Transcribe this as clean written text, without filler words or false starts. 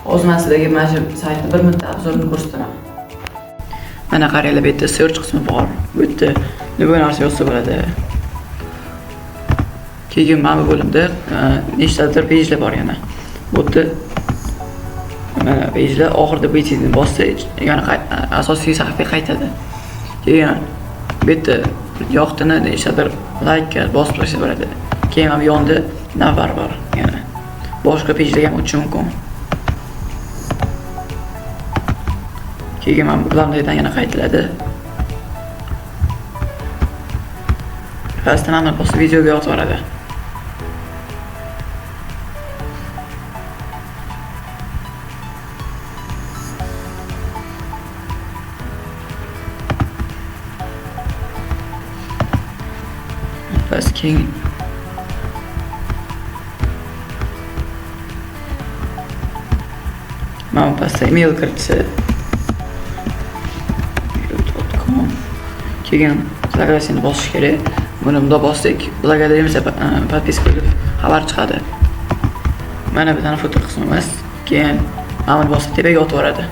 Hozir men sizlarga mana shu saytni bir marta obzorini ko'rsataman. Mana qaranglar, bu yerda search qismi bor. Bu yerda nima narsa yozsa bo'ladi. Keyin mana bu bo'limda nechtadir pejlar bor yana. Bu yerda mana pejlar oxirida pejni bossa, yana asosiy sahifaga qaytadi. Keyin bu yerda yoqtini nechtadir like bosib qo'ysa bo'ladi. Keyin ham yonda navbar bor yana. Boshqa pejlarga ham o'tish mumkin. Keyin ham bulardan yana qaytiladi. Pastdan ham bosib videoga yozib yuboradi. Bas keyin mana pastda email kiritsa keyin zagrasini bosish kerak. Buni bunda bosdik. Благодаримся подписка qilib xabar chiqadi. Mana bizning foto qismimiz. Keyin mana bosib tepaga o'tib boradi.